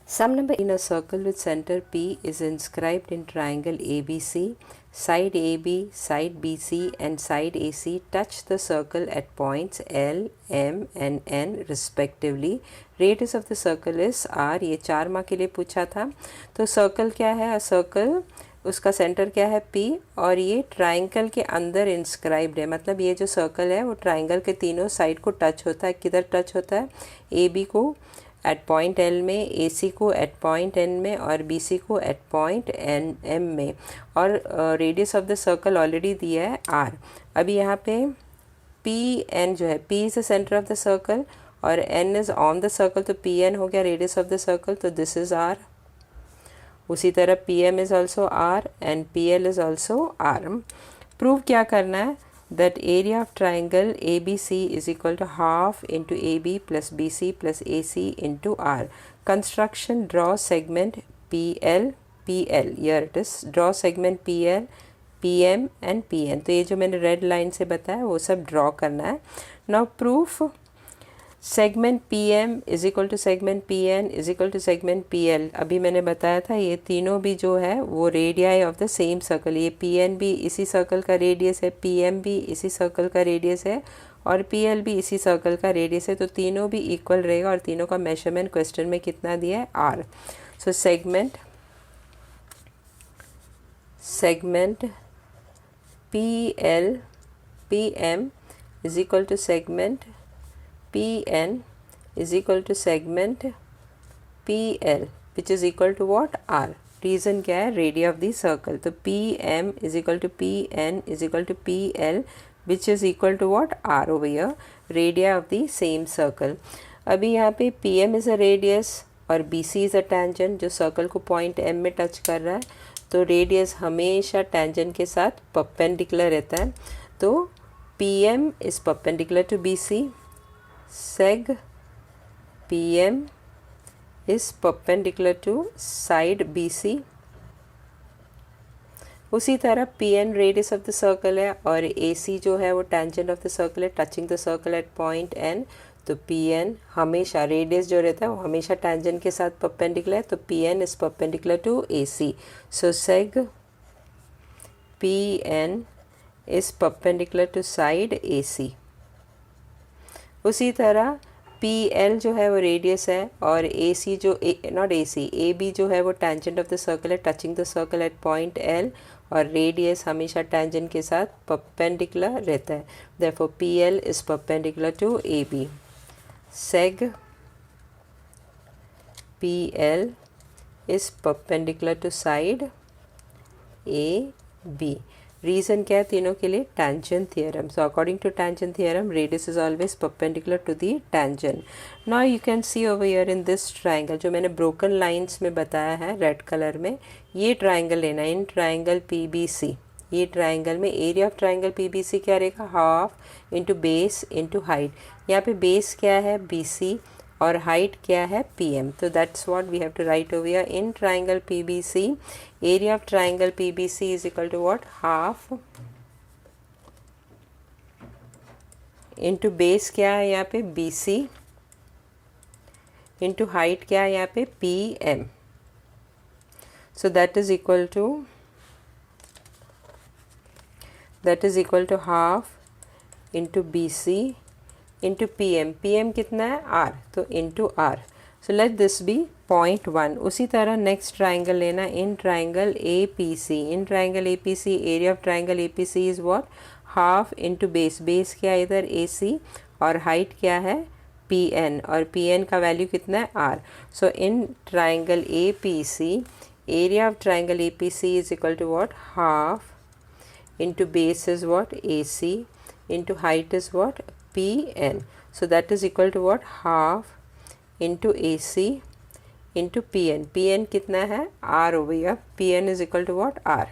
Sum number in a circle with center P is inscribed in triangle ABC. Side AB, side BC and side AC touch the circle at points L, M and N respectively. Radius of the circle is R. ये 4 mark के लिए पूछा था. तो circle क्या है? Circle उसका centre क्या है? P और ये ट्राइंगल के अंदर इंस्क्राइब्ड है. मतलब ये जो सर्कल है वो ट्राइंगल के तीनों साइड को टच होता है. किधर टच होता है? AB को एट पॉइंट एल में, ए सी को एट पॉइंट एन में और बी सी को एट पॉइंट एन एम में. और radius of the circle already दिया है आर. अभी यहाँ पे पी एन जो है, P is the centre of the circle और N is on the circle, तो पी एन हो गया रेडियस ऑफ द सर्कल, तो दिस इज़ आर. उसी तरह P M is also R and P L is also R. Prove क्या करना है? That area of triangle ABC is equal to half into AB plus BC plus AC into R. Construction, draw segment PL, PL. Here it is. Draw segment PL, PM and PN. तो ये जो मैंने red line से बताया वो सब draw करना है. Now proof. Segment P M is equal to segment P N is equal to segment P L. अभी मैंने बताया था ये तीनों भी जो है वो radii of the same circle. ये पी एन भी इसी सर्कल का रेडियस है, पी एम भी इसी सर्कल का रेडियस है और पी एल भी इसी सर्कल का रेडियस है. तो तीनों भी इक्वल रहेगा और तीनों का मेजरमेंट क्वेश्चन में कितना दिया है? R. So segment P L P M is equal to segment PN is equal to segment PL which is equal to what? R. Reason क्या है? Radii of the circle. तो PM is equal to PN is equal to PL which is equal to what? R over here. Radii of the same circle. अभी यहाँ पे PM is a radius और BC is a tangent जो circle को point M में touch कर रहा है. तो radius हमेशा tangent के साथ perpendicular रहता है. तो PM is perpendicular to BC. Seg PM is perpendicular to side BC. उसी तरह PN radius of the circle है और AC जो है वो tangent of the circle है, touching the circle at point N. तो PN हमेशा radius जो रहता है वो हमेशा tangent के साथ perpendicular है. तो PN is perpendicular to AC. So seg PN is perpendicular to side AC. उसी तरह पी एल जो है वो रेडियस है और ए सी जो not a C, A B जो है वो टेंजेंट ऑफ द सर्कल है, touching the circle at point L और रेडियस हमेशा टेंजेंट के साथ परपेंडिकुलर रहता है. Therefore P L is perpendicular to A B. Seg P L is perpendicular to side A B. Reason क्या है तीनों के लिए? tangent theorem. So according to tangent theorem, radius is always perpendicular to the tangent. Now you can see over here in this triangle जो मैंने broken lines में बताया है रेड कलर में, ये ट्राइंगल लेना है. इन ट्राइंगल PBC, ये ट्राइंगल में एरिया ऑफ ट्राइंगल PBC क्या रहेगा? Half into base into height. यहाँ पे बेस क्या है? BC और हाइट क्या है? PM. तो that's what we have to write over here. In triangle PBC, area of triangle PBC is equal to what? Half into base क्या है यहाँ पे? BC इंटू हाइट क्या है यहाँ पे? PM. So that is equal to half into BC into PM. PM कितना है? R. तो into R. So let this be 0.1. उसी तरह नेक्स्ट ट्राइंगल लेना. In triangle APC, in triangle APC area of triangle APC is what? Half into base. Base क्या है इधर? AC और हाइट क्या है? PN और PN का वैल्यू कितना है? R. So in triangle APC area of triangle APC is equal to what? Half into base is what? AC into height is what? PN. So that is equal to what? Half into AC into PN. PN कितना है? R over here. PN is equal to what? R.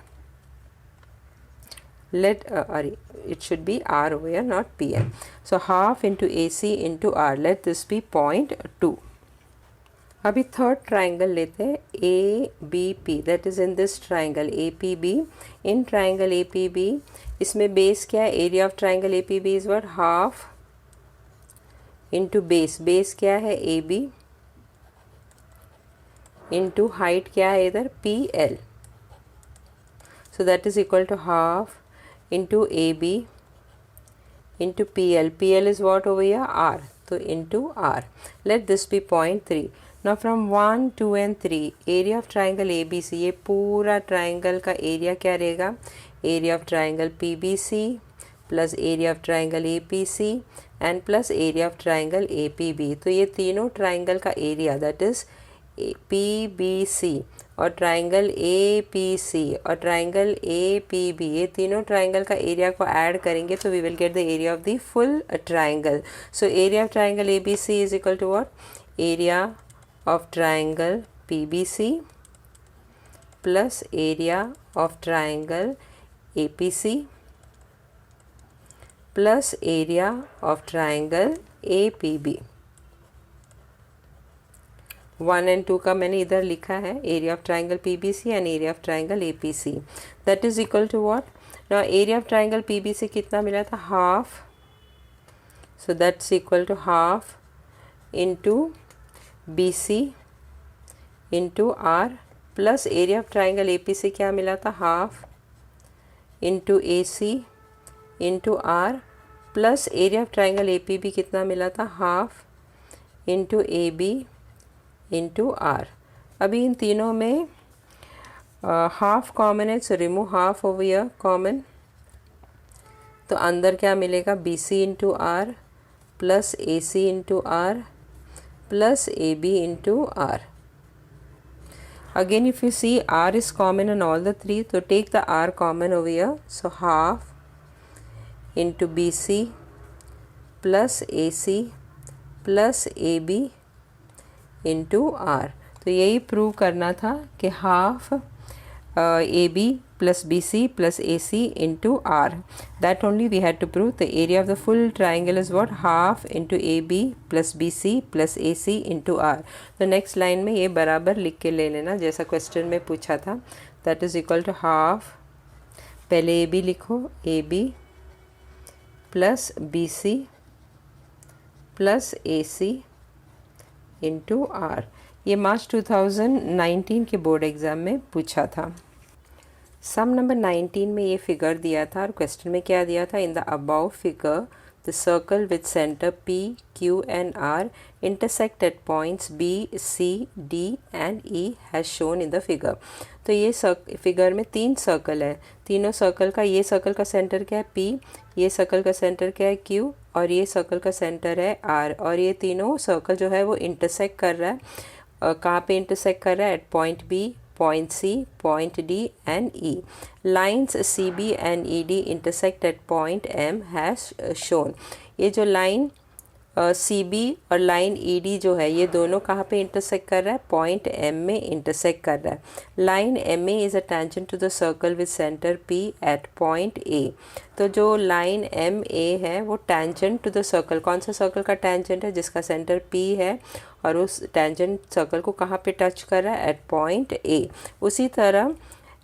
It should be R over here, not PN. So half into AC into R. Let this be 0.2. अभी third triangle लेते हैं ABP. That is in this triangle APB. In triangle APB इसमें base क्या है? Area of triangle APB is what? Half into base. Base क्या है? AB into height क्या है इधर PL, so that is equal to half into AB into PL. PL is what over here? R. So into R. Let this be 0.3. Now from 1, 2 and 3 area of triangle ABC, ये पूरा triangle का area क्या रहेगा? Area of triangle PBC plus area of triangle APC and plus area of triangle APB. तो ये तीनों triangle का area that is PBC और ट्राइंगल APC और ट्राइंगल APB, ये तीनों ट्राइंगल का एरिया को ऐड करेंगे तो we will get the area of the full triangle. So area of triangle ABC is equal to what? Area of triangle PBC plus area of triangle APC plus area of triangle APB. 1 and 2 का मैंने इधर लिखा है, area of triangle PBC and area of triangle APC. That is equal to what? Now area of triangle PBC कितना मिला था? Half. So that's equal to half into BC into R plus area of triangle APC क्या मिला था? Half into AC into R plus area of triangle APB कितना मिला था? Half into AB into R. अभी इन तीनों में हाफ कॉमन है, so remove half over here common. तो अंदर क्या मिलेगा? BC into R plus AC into R plus AB into R. Again if you see R is common in all the three, तो take the R common over here. So half into BC plus AC plus AB into R. तो यही prove करना था कि half AB plus BC plus AC into R. That only we had to prove. The area of the full triangle is what? Half into AB plus BC plus AC into R. तो next line में ये बराबर लिख के ले लेना जैसा question में पूछा था. That is equal to half, पहले AB लिखो, AB plus BC plus AC into R. ये मार्च 2019 के बोर्ड एग्ज़ाम में पूछा था. सम नंबर 19 में ये फिगर दिया था और क्वेश्चन में क्या दिया था? In the above figure the circle with centre P, Q and R intersect at points B, C, D and E has shown in the figure. तो ये फिगर में 3 सर्कल है. तीनों सर्कल का, ये सर्कल का सेंटर क्या है? P, ये सर्कल का सेंटर क्या है? Q और ये सर्कल का सेंटर है R. और ये तीनों सर्कल जो है वो इंटरसेक्ट कर रहा है. कहाँ पे इंटरसेक्ट कर रहा है? At point B, point C, point D and E. Lines CB and ED intersect at point M has shown. ये जो लाइन CB और लाइन ED जो है ये दोनों कहाँ पे इंटरसेक्ट कर रहा है? पॉइंट M में इंटरसेक्ट कर रहा है. Line MA is a tangent to the circle with centre P at point A. तो जो लाइन MA है वो टेंजेंट टू द सर्कल, कौन सा सर्कल का टेंजेंट है? जिसका सेंटर P है और उस टेंजेंट सर्कल को कहाँ पे टच कर रहा है? At point A. उसी तरह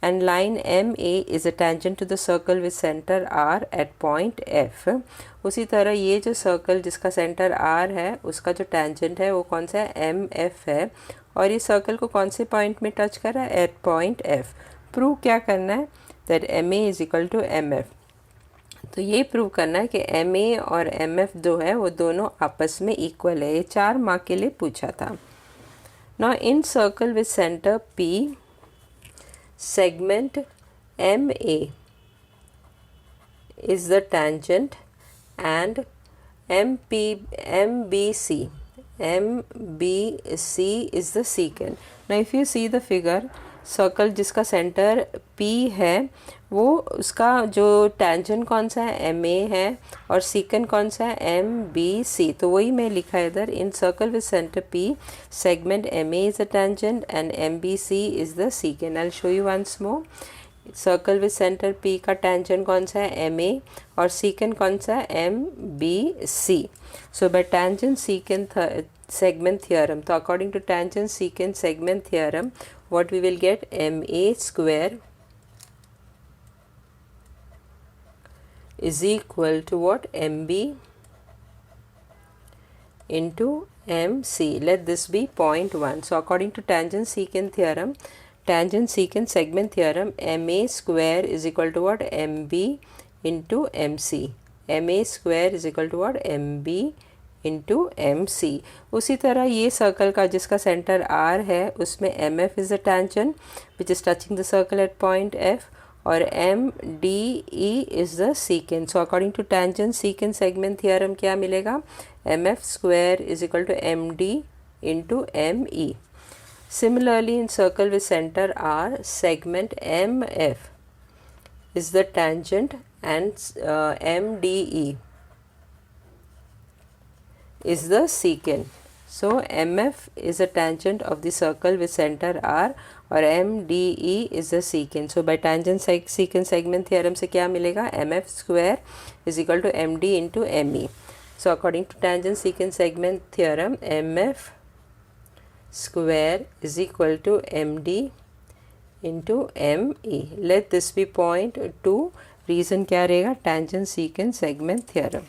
and line MA is a tangent to the circle with center R at point F. उसी तरह ये जो सर्कल जिसका सेंटर R है उसका जो टेंजेंट है वो कौन सा है? MF है. और ये सर्कल को कौन से पॉइंट में टच कर रहा है? At point F. प्रूव क्या करना है? That MA is equal to MF. तो ये प्रूव करना है कि MA और MF जो है वो दोनों आपस में इक्वल है. ये 4 मार्क के लिए पूछा था. Now in circle with centre P, segment MA is the tangent and MBC is the secant. Now if you see the figure, circle जिसका सेंटर P है वो उसका जो टेंजेंट कौन सा है? MA है और सीकेंट कौन सा है? MBC. तो वही मैं लिखा है इधर. In circle with centre P, segment MA is a tangent and MBC is the secant. I will show you once more. Circle with centre P का टेंजेंट कौन सा है? MA और सीकेंट कौन सा है? MBC. सो bye tangent secant segment theorem, तो according to tangent secant segment theorem what we will get? MA square is equal to what? MB into MC. Let this be point 1. So according to tangent secant theorem, tangent secant segment theorem, MA square is equal to what? MB into MC. MA square is equal to what? MB into MC. उसी तरह ये circle का जिसका centre R है उसमें MF is the tangent which is touching the circle at point F और MDE is the secant. So according to tangent secant segment theorem क्या मिलेगा? MF square is equal to MD into ME. Similarly in circle with center R, segment MF is the tangent and MDE is the secant. So MF is a tangent of the circle with center R और MDE is the secant. So by tangent secant segment theorem से क्या मिलेगा? MF square is equal to MD into ME. So according to tangent secant segment theorem, MF square is equal to MD into ME. Let this be point 2. Reason क्या रहेगा? tangent secant segment theorem.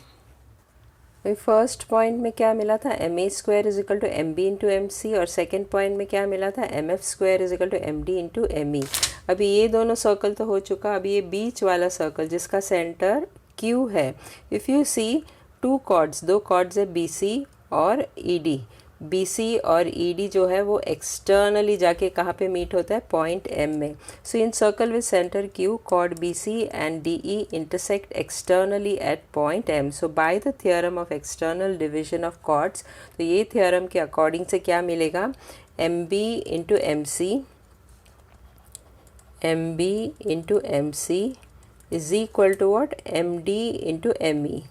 First point में क्या मिला था? MA square is equal to MB into MC और second point में क्या मिला था? MF square is equal to MD into ME. अभी ये दोनों सर्कल तो हो चुका. अभी ये बीच वाला सर्कल जिसका सेंटर Q है, इफ़ यू सी दो कॉर्ड्स है BC और ED. BC और ED जो है वो एक्सटर्नली जाके कहाँ पे मीट होता है? पॉइंट M में. So in circle with centre Q, chord BC and DE intersect externally at point M. So by the theorem of external division of chords, तो ये थियोरम के अकॉर्डिंग से क्या मिलेगा? MB into MC is equal to what? MD into ME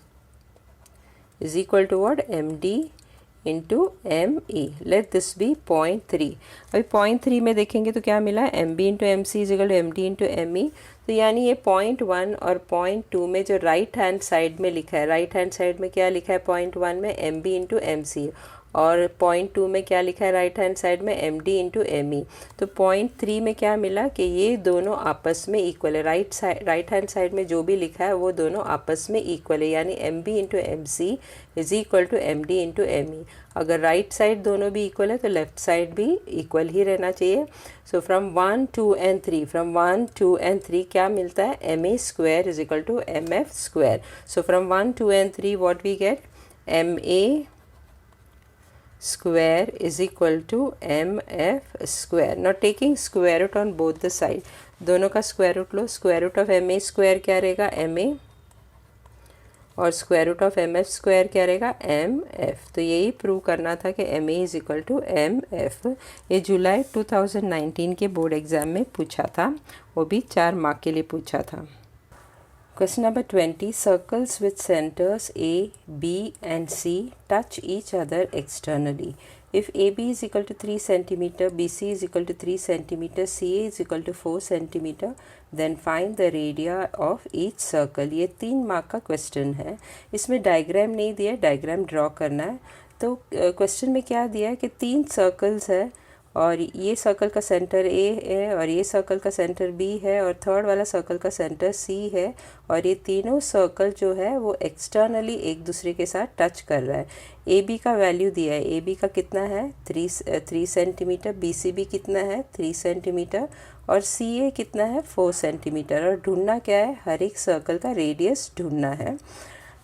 is equal to what? MD into ME. Let this be point 3. अभी point 3 में देखेंगे तो क्या मिला? MB into MC is equal to MD into ME. तो यानी ये point 1 और पॉइंट 2 में जो राइट हैंड साइड में लिखा है, राइट हैंड साइड में क्या लिखा है? पॉइंट 1 में MB इंटू MC और पॉइंट 2 में क्या लिखा है? राइट हैंड साइड में MD इंटू ME. तो पॉइंट 3 में क्या मिला कि ये दोनों आपस में इक्वल है. राइट हैंड साइड में जो भी लिखा है वो दोनों आपस में इक्वल है, यानी MB into MC is equal to MD into ME. अगर राइट साइड दोनों भी इक्वल है तो लेफ्ट साइड भी इक्वल ही रहना चाहिए. सो फ्रॉम 1, 2 एंड 3 क्या मिलता है? MA square is equal to MF square. So from 1, 2 and 3 what we get? MA square is equal to MF square. Now taking square root on both the side, दोनों का square root लो. Square root of MA square क्या रहेगा? MA और square root of MF square क्या रहेगा? MF. तो यही प्रूव करना था कि MA is equal to MF. ये जुलाई 2019 के बोर्ड एग्जाम में पूछा था, वो भी 4 मार्क के लिए पूछा था. Question number 20. Circles with centers A, B and C touch each other externally. If AB is equal to 3 cm, BC is equal to 3 cm, CA is equal to 4 cm, then find the radii of each circle. ये 3 mark का question है. इसमें diagram नहीं दिया, diagram draw करना है. तो question में क्या दिया है कि 3 सर्कल्स है और ये सर्कल का सेंटर A है और ये सर्कल का सेंटर B है और थर्ड वाला सर्कल का सेंटर C है और ये तीनों सर्कल जो है वो एक्सटर्नली एक दूसरे के साथ टच कर रहा है. AB का वैल्यू दिया है. AB का कितना है? 3 सेंटीमीटर. BC भी कितना है? 3 सेंटीमीटर और CA कितना है? 4 सेंटीमीटर. और ढूंढना क्या है? हर एक सर्कल का रेडियस ढूंढना है.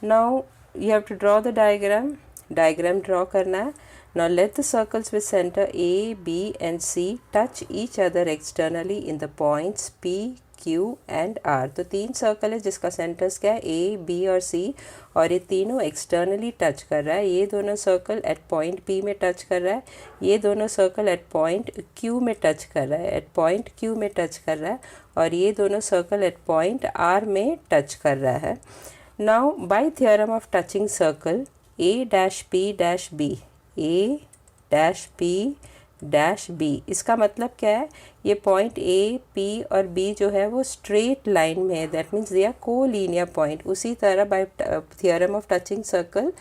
Now you have to draw the diagram draw करना है. Now let the circles with center A, B and C touch each other externally in the points P, Q and R. तो 3 circle है जिसका centres क्या है? A, B और C और ये तीनों एक्सटर्नली टच कर रहा है. ये दोनों सर्कल एट पॉइंट P में टच कर रहा है, ये दोनों सर्कल एट पॉइंट Q में टच कर रहा है, एट पॉइंट Q में टच कर रहा है और ये दोनों सर्कल एट पॉइंट R में टच कर रहा है. Now bye theorem of touching circle A dash P dash B, A dash P dash B, इसका मतलब क्या है? ये पॉइंट A, P और B जो है वो स्ट्रेट लाइन में है, that means they are collinear point. उसी तरह by theorem of touching circle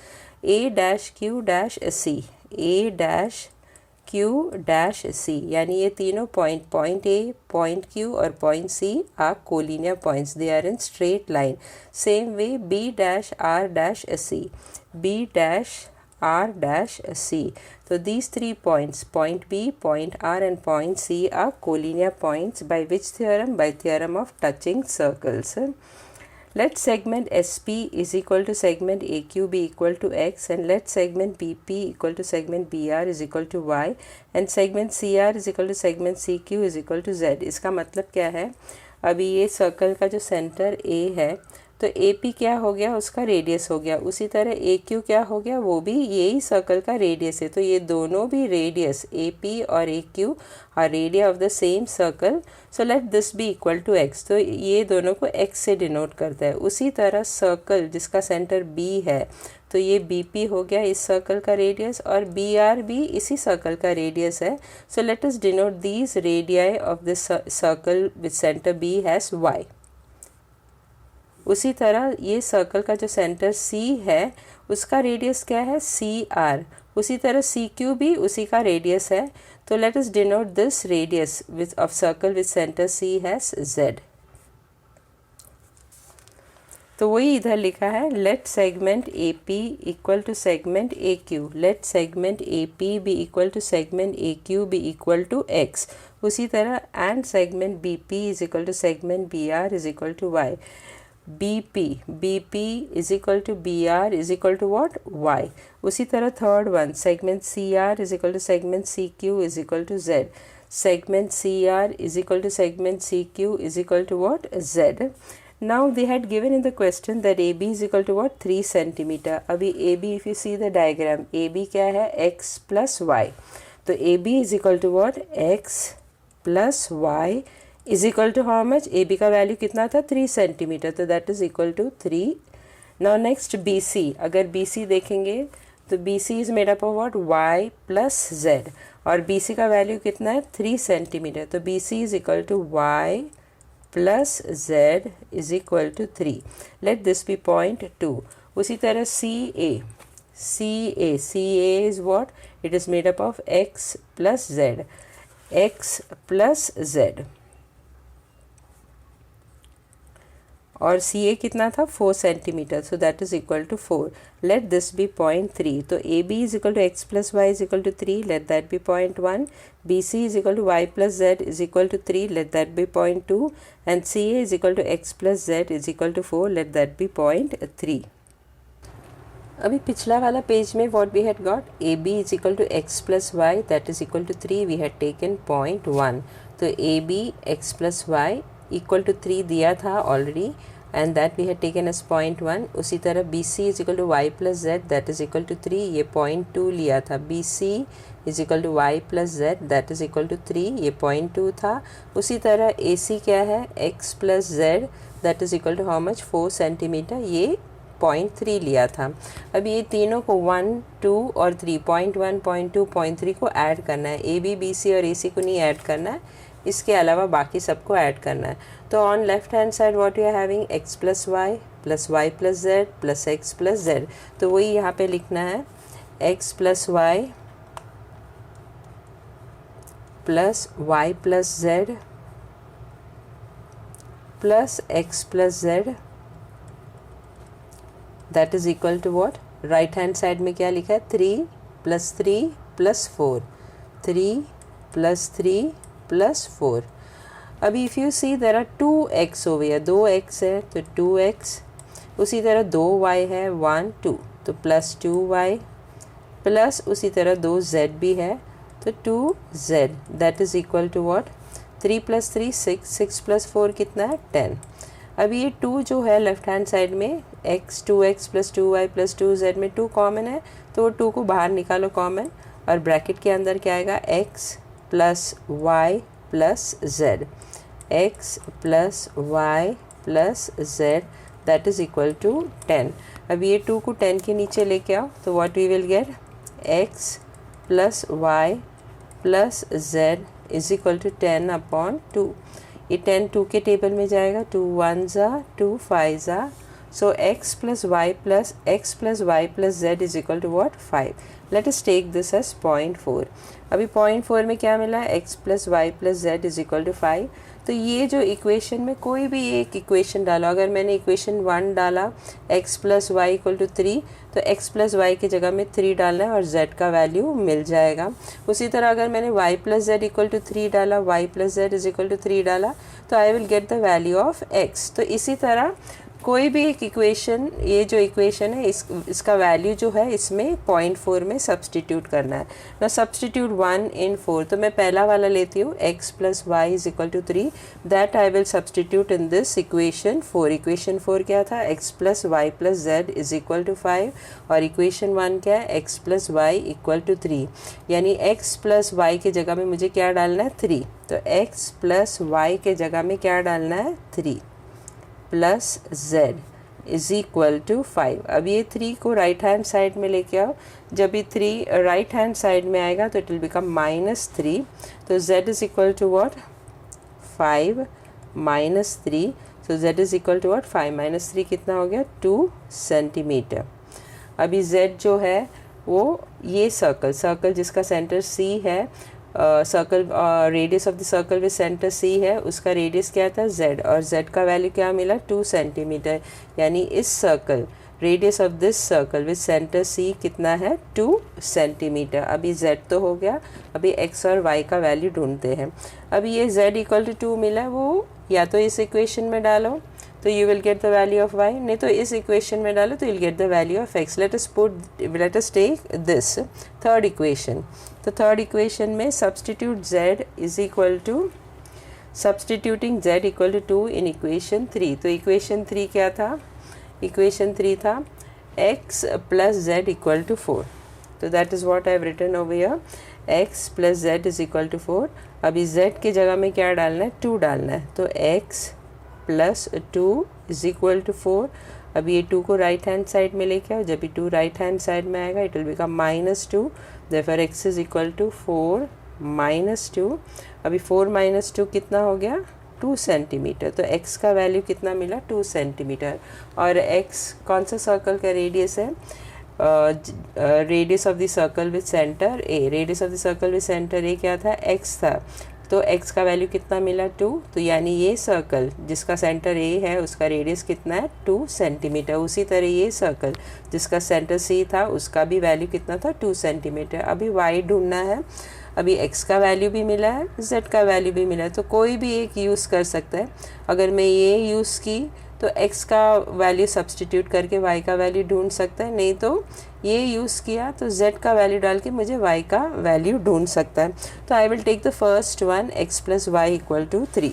A dash Q dash C, A dash Q dash C, यानी ये तीनों पॉइंट A, पॉइंट Q और point C are collinear points, they are in straight line. Same way B dash R dash C, B dash R dash C. So these 3 points, point B, point R and point C are collinear points by which theorem? By theorem of touching circles. Let segment SP is equal to segment AQ be equal to X, and let segment BP equal to segment BR is equal to Y, and segment CR is equal to segment CQ is equal to Z. इसका मतलब क्या है? अभी ये circle का जो centre A है तो AP क्या हो गया? उसका रेडियस हो गया। उसी तरह AQ क्या हो गया? वो भी यही सर्कल का रेडियस है। तो ये दोनों भी रेडियस AP और AQ are radii of the same circle. So let this be equal to x। तो ये दोनों को x से डिनोट करता है। उसी तरह सर्कल जिसका सेंटर B है तो ये BP हो गया इस सर्कल का रेडियस, और BR भी इसी सर्कल का रेडियस है। So let us denote these radii of this circle with centre B has y। उसी तरह ये सर्कल का जो सेंटर C है उसका रेडियस क्या है? CR। उसी तरह CQ भी उसी का रेडियस है। तो let us denote this radius with of circle with centre C has Z। तो वही इधर लिखा है, let segment AP equal to segment AQ, let segment AP be equal to segment AQ be equal to X। उसी तरह and segment BP is equal to segment BR is equal to Y। BP is equal to BR is equal to what? Y. उसी तरह third one, segment CR is equal to segment CQ is equal to Z. Segment CR is equal to segment CQ is equal to what? Z. Now they had given in the question that AB is equal to what? 3 centimeter. अभी AB if you see the diagram, AB क्या है? X plus Y. तो AB is equal to what? X plus Y is equal to how much? AB का value कितना था? 3 centimetre. तो that is equal to 3। Now next BC, अगर BC देखेंगे तो BC is made up of what? Y plus Z, और BC का value कितना है? 3 सेंटीमीटर। तो BC is equal to Y plus Z is equal to 3। Let this be point 2। उसी तरह CA is what? It is made up of X plus Z, X plus Z, और CA कितना था? 4 centimetre. So that is equal to 4। Let this be point 3। तो AB is equal to X plus Y is equal to 3, let that be point 1। BC is equal to Y plus Z is equal to 3, let that be point 2। And CA is equal to X plus Z is equal to 4, let that be point 3। अभी पिछला वाला page में what we had got? AB is equal to X plus Y that is equal to 3, we had taken point 1। तो AB X plus Y equal to 3 दिया था already, and that we had taken as point 1. उसी तरह BC is equal to Y plus Z that is equal to 3, ये point 2 लिया था। BC is equal to Y plus Z that is equal to 3, ये point 2 था। उसी तरह AC क्या है? X plus Z that is equal to how much? 4 centimetre, ये point 3 लिया था। अब ये तीनों को 1, 2 और 3, point 1, point 2, point 3 को ऐड करना है। AB, BC और AC को नहीं ऐड करना है, इसके अलावा बाकी सबको ऐड करना है। तो on left hand side what you are having? X plus Y plus Y plus Z plus X plus Z. तो वही यहाँ पे लिखना है, X plus Y plus Y plus Z plus X plus Z that is equal to what? Right hand side में क्या लिखा है? 3 प्लस 3 प्लस 4, 3 प्लस 3 प्लस 4। अभी if you see there are 2x हो गया, 2x है तो 2x। उसी तरह 2y है 1, 2 तो प्लस 2y प्लस उसी तरह 2z भी है तो 2z that is equal to what? 3 plus 3 6, 6 plus 4 कितना है? 10। अब ये 2 जो है लेफ्ट हैंड साइड में x 2x plus 2y plus 2z में 2 कॉमन है, तो वो 2 को बाहर निकालो कॉमन, और ब्रैकेट के अंदर क्या आएगा? x plus y plus z, x plus y plus z that is equal to 10। अब ये 2 को 10 के नीचे लेके आओ तो what we will get? x plus y plus z is equal to 10 upon 2। ये 10 2 के टेबल में जाएगा, 2 1 ज़ा 2 5 ज़ा, so x plus y plus z is equal to what? 5। Let us take this as 0.4। अभी 0.4 में क्या मिला, x plus Y plus Z is equal to 5। तो ये जो इक्वेशन में कोई भी एक इक्वेशन डालो, अगर मैंने इक्वेशन 1 डाला x plus Y equal to 3, तो x प्लस वाई की जगह में 3 डालना है और z का वैल्यू मिल जाएगा। उसी तरह अगर मैंने y plus Z equal to 3 डाला, y plus Z is equal to 3 डाला, तो I will get the value of x। तो इसी तरह कोई भी एक इक्वेशन, ये जो इक्वेशन है इसका वैल्यू जो है इसमें 0.4 में सब्सटीट्यूट करना है ना। सब्सटीट्यूट 1 in 4, तो मैं पहला वाला लेती हूँ x plus Y is equal to 3, that I will substitute in this equation 4। Equation 4 क्या था, x plus Y plus Z is equal to 5, और इक्वेशन 1 क्या है, x plus Y equal to 3, यानी x प्लस वाई की जगह में मुझे क्या डालना है, 3। तो x प्लस वाई के जगह में क्या डालना है, 3 plus z is equal to 5। अब ये 3 को राइट हैंड साइड में लेके आओ, जब ये 3 राइट हैंड साइड में आएगा तो इट विल बिकम -3। तो z is equal to what, 5 minus 3। तो z is equal to what, 5 minus 3 कितना हो गया, 2 सेंटीमीटर। अभी z जो है वो ये सर्कल जिसका सेंटर c है, circle radius of the circle with centre c है, उसका रेडियस क्या था, z, और z का वैल्यू क्या मिला, 2 सेंटीमीटर। यानी इस circle, radius of this circle with centre c कितना है, 2 सेंटीमीटर। अभी z तो हो गया, अभी x और y का वैल्यू ढूंढते हैं। अभी ये z इक्वल टू 2 मिला है, वो या तो इस इक्वेशन में डालो तो you will get the value of y, नहीं तो इस इक्वेशन में डालो तो you will get the value of x। Let us take this third equation. तो थर्ड इक्वेशन में substitute z is equal to, substituting z equal to 2 in equation 3। तो equation 3 क्या था, इक्वेशन 3 था x plus z equal to 4। तो that is what I have written over here, x plus z is equal to 4। अभी z की जगह में क्या डालना है, 2 डालना है। तो x plus 2 is equal to 4। अब ये 2 को राइट हैंड साइड में लेके आओ, जब ये 2 राइट हैंड साइड में आएगा it will become -2। Therefore x is equal to 4 minus 2। अभी 4 माइनस 2 कितना हो गया, 2 सेंटीमीटर। तो x का वैल्यू कितना मिला, 2 सेंटीमीटर। और x कौन सा सर्कल का रेडियस है, radius of the circle with centre a। Radius of the circle with centre a क्या था, x था। तो x का वैल्यू कितना मिला, 2। तो यानी ये सर्कल जिसका सेंटर a है उसका रेडियस कितना है, 2 सेंटीमीटर। उसी तरह ये सर्कल जिसका सेंटर c था उसका भी वैल्यू कितना था, 2 सेंटीमीटर। अभी y ढूंढना है। अभी x का वैल्यू भी मिला है, z का वैल्यू भी मिला है, तो कोई भी एक यूज़ कर सकता है। अगर मैं ये यूज़ की तो x का वैल्यू सब्सटीट्यूट करके y का वैल्यू ढूंढ सकता है, नहीं तो ये यूज़ किया तो z का वैल्यू डाल के मुझे y का वैल्यू ढूंढ सकता है। तो I will take the first one, x plus Y equal to 3।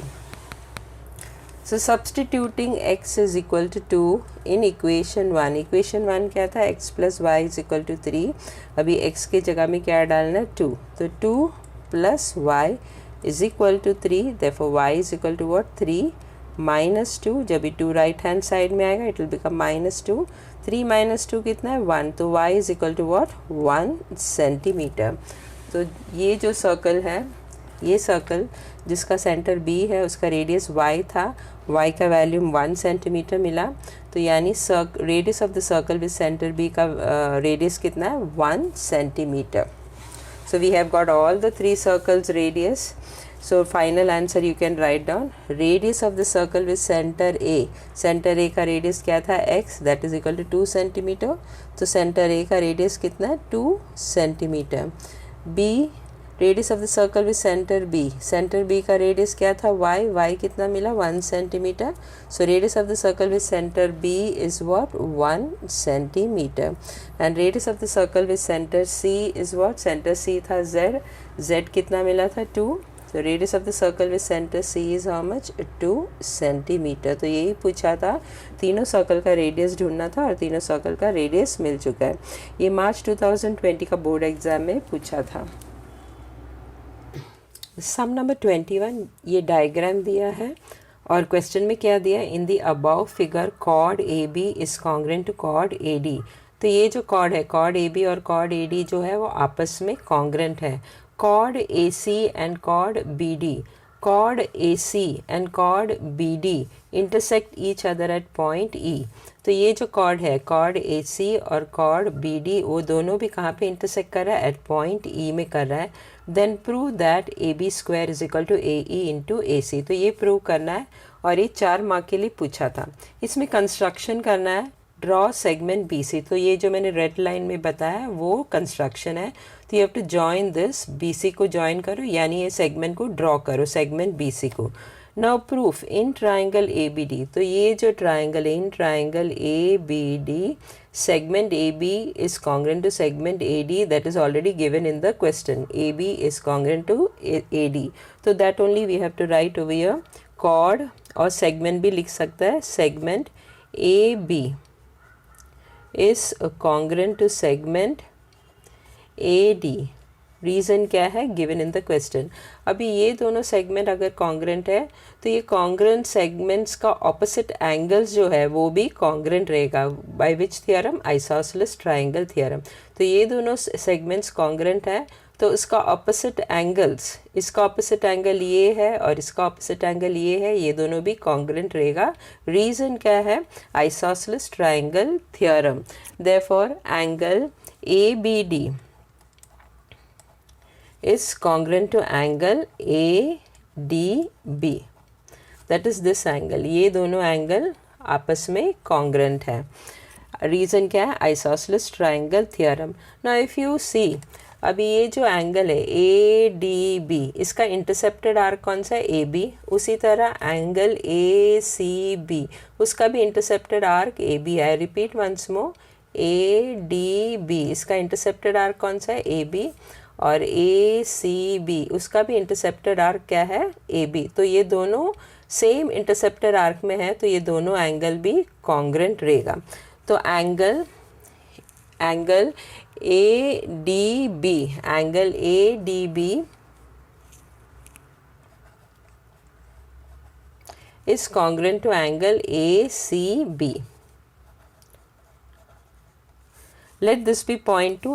So substituting x is equal to 2 in equation 1। इक्वेशन 1 क्या था, x plus Y is equal to 3। अभी x की जगह में क्या डालना है, 2। तो 2 plus Y is equal to 3, therefore y is equal to what, 3 minus 2। जब ये 2 राइट हैंड साइड में आएगा इट विल बिकम -2। 3 माइनस 2 कितना है, 1। तो y is equal to what, 1 centimetre. तो ये जो सर्कल है, ये सर्कल जिसका सेंटर b है उसका रेडियस y था, y का वैल्यू 1 सेंटीमीटर मिला। तो यानी radius of the circle with centre b का रेडियस कितना है, 1 centimetre. So we have got all the 3 circles radius. So final answer you can write down, radius of the circle with center A, center A का radius क्या था, x, that is equal to 2 centimetre. तो center A का radius कितना है, 2 centimetre. B, radius of the circle with center B, center B का radius क्या था, y, y कितना मिला, 1 centimetre. So radius of the circle with center B is what, 1 centimetre. And radius of the circle with center C is what, center C था z, z कितना मिला था, 2। तो radius of the circle with centre C is how much, 2 centimetre. तो यही पूछा था, तीनों सर्कल का रेडियस ढूंढना था और तीनों सर्कल का रेडियस मिल चुका है। ये मार्च 2020 का बोर्ड एग्ज़ाम में पूछा था। सम नंबर 21, ये डायग्राम दिया है और क्वेश्चन में क्या दिया, in the above figure chord AB is congruent to chord AD। तो ये जो कॉर्ड है, कॉर्ड AB और कॉर्ड AD जो है वो आपस में कॉन्ग्रेंट है। Chord AC and chord BD chord AC and chord BD intersect each other at point E. तो ये जो chord है, chord AC और chord BD, वो दोनों भी कहाँ पे intersect कर रहा है? at point E में कर रहा है. Then prove that AB square is equal to AE into AC. तो ये prove करना है और ये 4 मार्क के लिए पूछा था. इसमें कंस्ट्रक्शन करना है, ड्रॉ सेगमेंट BC. तो ये जो मैंने रेड लाइन में बताया वो कंस्ट्रक्शन है. तो you have to join this, BC को जॉइन करो, यानी ये सेगमेंट को ड्रॉ करो, सेगमेंट BC को. Now proof in triangle ABD. तो ये जो ट्राइंगल है, in triangle ABD, segment AB is congruent to segment AD, that is already given in the question. AB is congruent to AD. So that only we have to write over here. Chord और segment भी लिख सकता है. segment AB is congruent to segment AD. Reason क्या है? Given in the question. अभी ये दोनों सेगमेंट अगर कॉन्ग्रेंट है तो ये कॉन्ग्रेंट सेगमेंट्स का ऑपोजिट एंगल्स जो है वो भी कॉन्ग्रेंट रहेगा. By which theorem? Isosceles triangle theorem. तो ये दोनों सेगमेंट्स कॉन्ग्रेंट है तो उसका ऑपोजिट एंगल्स, इसका ऑपोजिट एंगल ये है और इसका ऑपोजिट एंगल ये है, ये दोनों भी कॉन्ग्रेंट रहेगा. रीज़न क्या है? Isosceles triangle theorem. Therefore angle ABD is congruent to angle ADB. That is this angle. ये दोनों एंगल आपस में congruent है. रीज़न क्या है? Isosceles triangle theorem. Now if you see, अभी ये जो एंगल है ADB, इसका इंटरसेप्टेड आर्क कौन सा है? AB. उसी तरह एंगल ACB, उसका भी intercepted arc AB. I repeat once more, ADB, इसका इंटरसेप्टेड आर्क कौन सा है? AB. और ACB, उसका भी इंटरसेप्टेड आर्क क्या है? AB. तो ये दोनों सेम इंटरसेप्टेड आर्क में है तो ये दोनों एंगल भी कॉन्ग्रेंट रहेगा. तो angle ADB is congruent to angle ACB. Let this be point to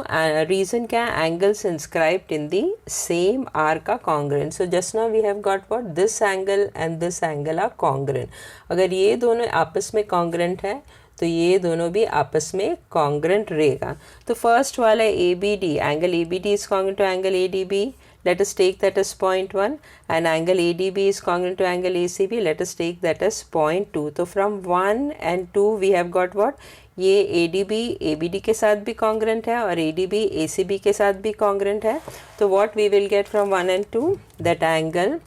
reason क्या है? Angles inscribed in the same arc का congruent. So just now we have got what? This angle and this angle are congruent. अगर ये दोनों आपस में congruent है तो ये दोनों भी आपस में congruent रहेगा. तो first वाला ABD, angle ABD is congruent to angle ADB. Let us take that as point 1. And angle ADB is congruent to angle ACB. Let us take that as point 2. तो from 1 and 2 we have got what? ये ADB ABD के साथ भी congruent है और ADB ACB के साथ भी congruent है. तो what we will get from 1 and 2? That angle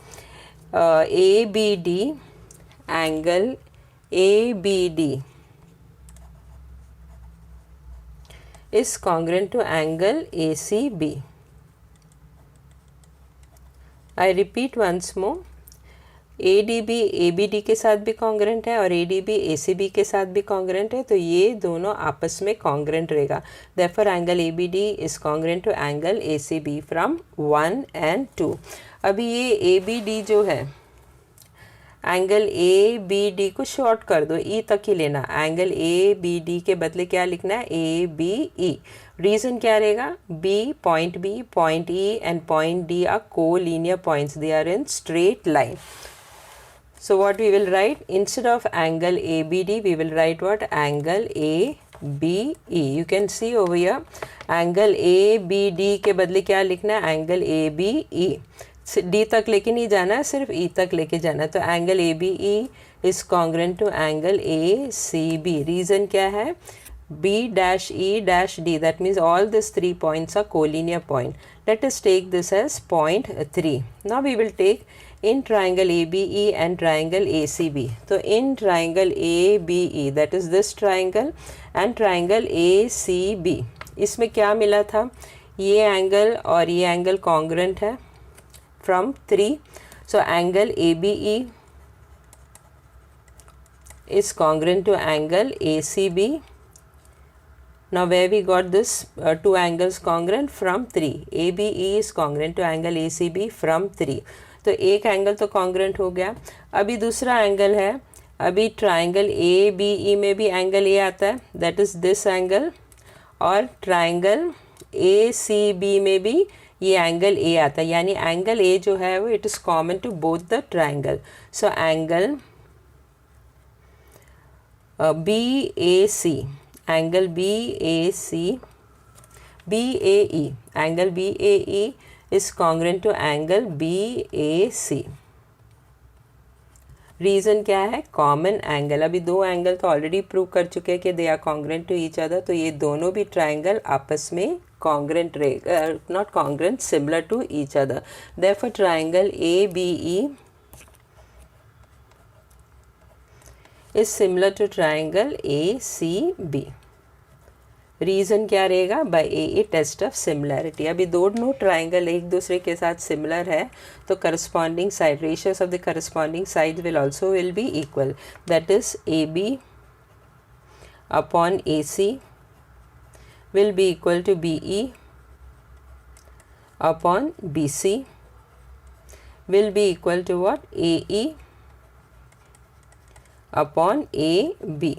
ABD is congruent to angle ACB. I repeat once more. ADB ABD के साथ भी कॉन्ग्रेंट है और ADB ACB के साथ भी कॉन्ग्रेंट है तो ये दोनों आपस में कॉन्ग्रेंट रहेगा. Therefore angle ABD is congruent to angle ACB from 1 and 2. अभी ये ABD जो है, एंगल ABD को शॉर्ट कर दो, E तक ही लेना. एंगल ABD के बदले क्या लिखना है? ABE. रीज़न क्या रहेगा? point B, point E and point D are co-linear points. They are in straight line. So what we will write? Instead of angle ABD, we will write what? Angle ABE. You can see over here, angle ABD के बदले क्या लिखना है? Angle ABE. D तक लेके नहीं जाना है, सिर्फ E तक लेके जाना है. तो angle ABE is congruent to angle ACB. Reason क्या है? B dash E dash D. That means all these 3 points are collinear point. Let us take this as point 3. Now we will take in triangle ABE and triangle ACB. So in triangle ABE, that is this triangle, and triangle ACB, इसमें क्या मिला था? ये angle और ये angle congruent है from 3. So angle ABE is congruent to angle ACB. Now where we got this two angles congruent? From 3. ABE is congruent to angle ACB from 3. तो एक एंगल तो कॉन्ग्रेंट हो गया. अभी दूसरा एंगल है, अभी ट्राइंगल ABE में भी एंगल ए आता है, दैट इज़ दिस एंगल, और ट्राइंगल ACB में भी ये एंगल ए आता है, यानी एंगल ए जो है वो it is common to both the triangle. So angle BAC, angle BAC, BAE, angle BAE is congruent to angle BAC. Reason क्या है? Common angle. अभी दो एंगल तो ऑलरेडी प्रूव कर चुके हैं कि they are congruent to each other, तो ये दोनों भी ट्राइंगल आपस में कॉन्ग्रेंट रहेगा, not congruent, similar to each other. Therefore triangle ABE is similar to triangle ACB. Reason क्या रहेगा? By AE test of similarity. अभी दोनों ट्राइंगल एक दूसरे के साथ सिमिलर है तो corresponding side ratios of the corresponding side will be equal. That is AB upon AC will be equal to BE upon BC will be equal to what? AE upon AB.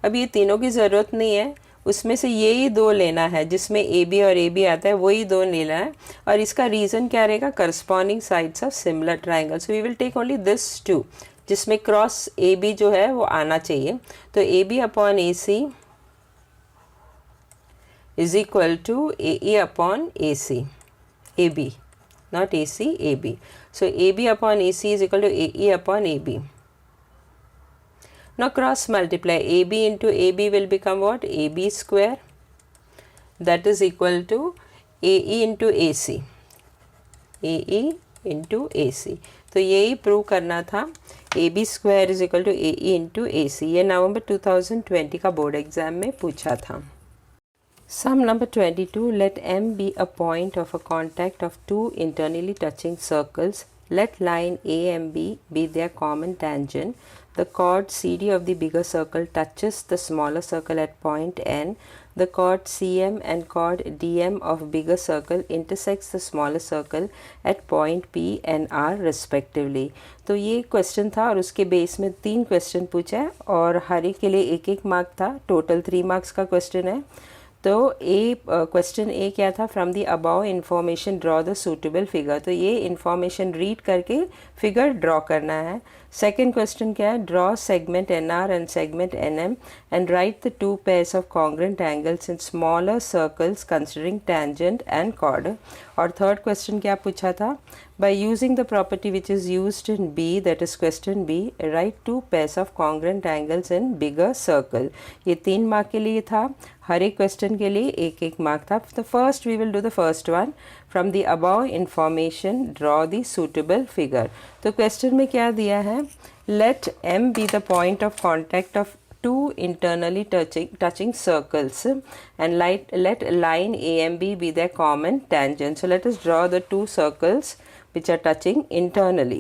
अब ये तीनों की ज़रूरत नहीं है, उसमें से यही दो लेना है जिसमें AB और AB आता है, वही दो लेना है. और इसका रीज़न क्या रहेगा? Corresponding sides of similar triangle. So we will take only this two जिसमें क्रॉस AB जो है वो आना चाहिए. तो AB upon AC is equal to AE upon AC, AB, not AC, AB. So AB upon AC is equal to AE upon AB. Now cross multiply. AB into AB will become what? AB square. That is equal to AE into AC. AE into AC. तो यही prove करना था. AB square is equal to AE into AC. ये नवंबर 2020 का board exam में पूछा था. Sum number 22. Let M be a point of a contact of two internally touching circles. Let line AMB be their common tangent. The chord CD of the bigger circle touches the smaller circle at point N. The chord CM and chord DM of bigger circle intersects the smaller circle at point P and R respectively. तो ये question था और उसके base में 3 question पूछा है और हर एक के लिए 1-1 मार्क था. टोटल 3 मार्क्स का क्वेश्चन है. तो क्वेश्चन ए क्या था? From the above information draw the suitable figure. तो ये इन्फॉर्मेशन रीड करके फिगर ड्रॉ करना है. सेकेंड क्वेश्चन क्या है? Draw segment NR and segment NM and right the 2 pairs of congruent angles in smaller circles considering tangent and chord. और third question क्या पूछा था? By using the property which is used in B, that is question B, write 2 pairs of congruent angles in bigger circle. ये 3 mark के लिए था. हर एक question के लिए 1-1 मार्क था. The first we will do the first one. From the above information, draw the suitable figure. तो question में क्या दिया है? Let M be the point of contact of two internally touching circles and let line AMB be their common tangent. So let us draw the 2 circles which are touching internally.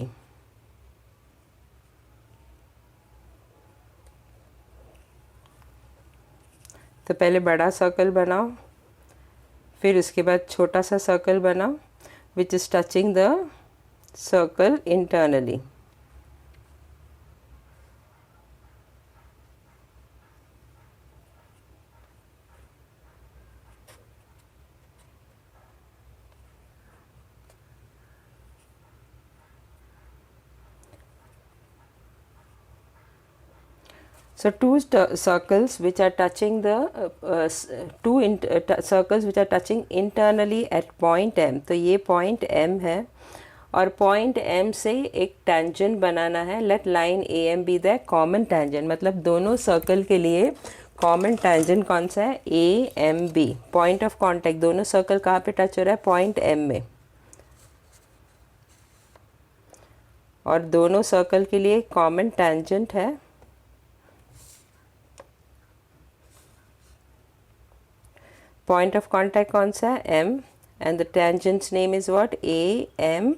तो पहले बड़ा circle बनाओ, फिर उसके बाद छोटा सा circle बनाओ which is touching the circle internally. So two circles which are touching the circles which are touching internally at point M. तो ये point M है और point M से एक tangent बनाना है. Let line AM be the common tangent. मतलब दोनों circle के लिए common tangent कौन सा है? AMB. Point of contact. दोनों circle कहाँ पे touch हो रहा है? Point M में. और दोनों circle के लिए common tangent है point of contact कौन सा है? M and the tangent's name is what? AMB.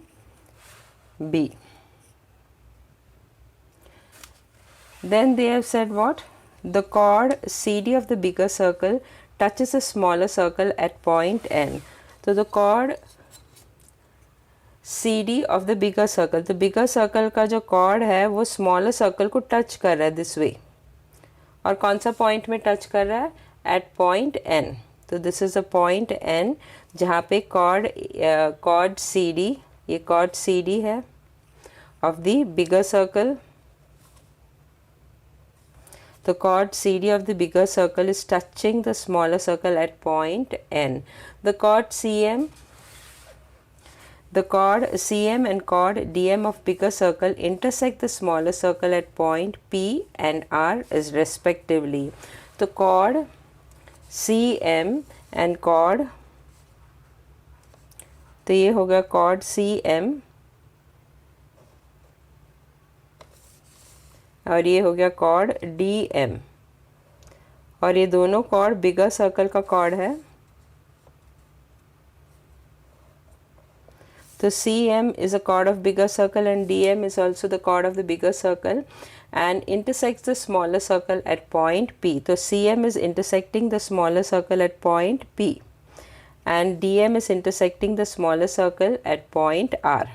Then they have said what? The chord CD of the bigger circle touches a smaller circle at point N. So the chord CD of the bigger circle, तो bigger circle का जो chord है वो smaller circle को touch कर रहा है this way. और कौन सा point में touch कर रहा है? At point N. तो this is a point N. जहाँ पे कॉर्ड सी डी, ये कॉर्ड सी डी है of the bigger circle. The chord CD of the bigger circle is touching the smaller circle at point N. The chord CM and chord DM of bigger circle intersect the smaller circle at point P and R is respectively. The chord CM and chord, तो ये होगा chord CM और ये हो गया cord DM, और ये दोनों कॉर्ड बिगर सर्कल का कॉर्ड है. तो CM is a chord of bigger circle and DM is also the chord of the bigger circle and intersects the smaller circle at point P. तो CM is intersecting the smaller circle at point P and DM is intersecting the smaller circle at point R.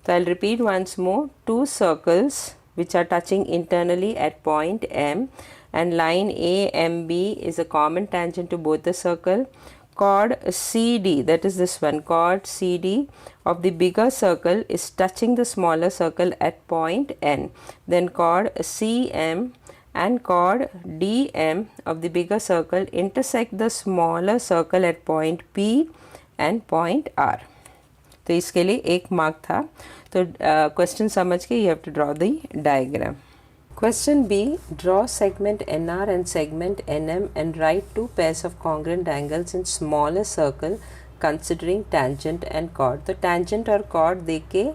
So I'll repeat once more. Two circles which are touching internally at point M, and line AMB is a common tangent to both the circle. Chord CD, that is this one, chord CD of the bigger circle is touching the smaller circle at point N. Then chord CM and chord DM of the bigger circle intersect the smaller circle at point P and point R. तो इसके लिए 1 mark था. तो question समझ के you have to draw the diagram. Question B. Draw segment NR and segment NM and write 2 pairs of congruent angles in smaller circle considering tangent and chord. तो tangent और chord देख के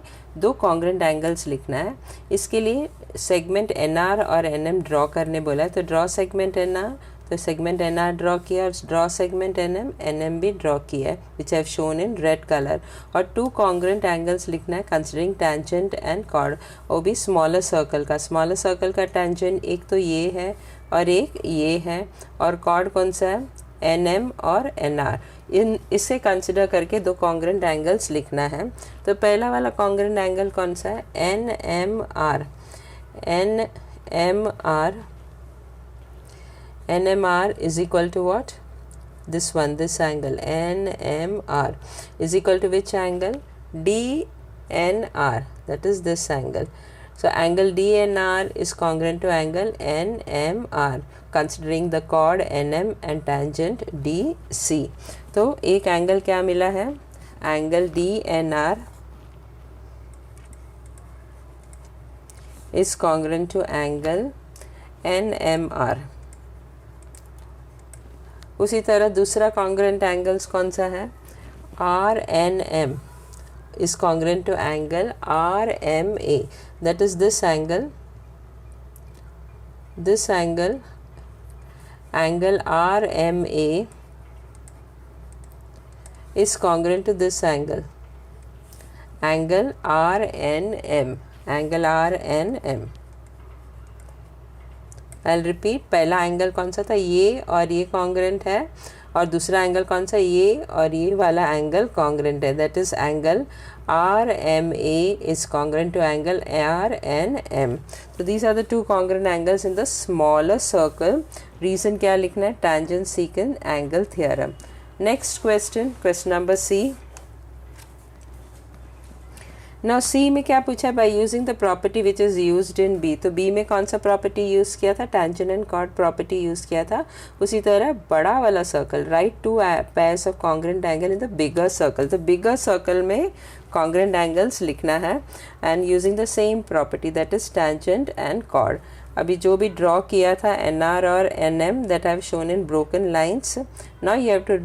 2 congruent angles लिखना है. इसके लिए segment NR और NM draw करने बोला है. तो ड्रॉ segment NR, तो सेगमेंट NR ड्रॉ किया और ड्रॉ सेगमेंट NM भी ड्रॉ किया है which have shown in red colour. और 2 कॉन्ग्रुएंट एंगल्स लिखना है कंसिडरिंग टेंजेंट एंड कॉर्ड, वो भी स्मॉलर सर्कल का. स्मॉलर सर्कल का टेंजेंट एक तो ये है और एक ये है, और कॉर्ड कौन सा है? NM और NR. इसे कंसिडर करके 2 कॉन्ग्रुएंट एंगल्स लिखना है. तो पहला वाला कॉन्ग्रुएंट एंगल कौन सा है? NMR. NMR is equal to what? This one, this angle. NMR is equal to which angle? DNR. That is this angle. So angle DNR is congruent to angle NMR considering the chord NM and tangent DC. तो एक angle क्या मिला है? Angle DNR is congruent to angle NMR. उसी तरह दूसरा congruent angles कौन सा है? RNM is congruent to angle RMA. That is this angle. This angle RMA is congruent to this angle RNM. I'll repeat. पहला एंगल कौन सा था? ये और ये कॉन्ग्रुएंट है, और दूसरा एंगल कौन सा? ये और ये वाला एंगल कॉन्ग्रुएंट है. That is angle RMA is congruent to angle RNM. So these are the 2 congruent angles in the smaller circle. Reason क्या लिखना है? Tangent secant angle theorem. Next question, question number C. Now C में क्या पूछा? by using the property which is used in B. तो B में कौन सा प्रॉपर्टी यूज़ किया था? tangent and chord property use किया था. उसी तरह बड़ा वाला circle, write 2 pairs of congruent angle in the bigger circle. तो bigger circle में congruent angles लिखना है and using the same property, that is tangent and chord. अभी जो भी ड्रॉ किया था NR और NM, that I have shown in broken lines. Now you have to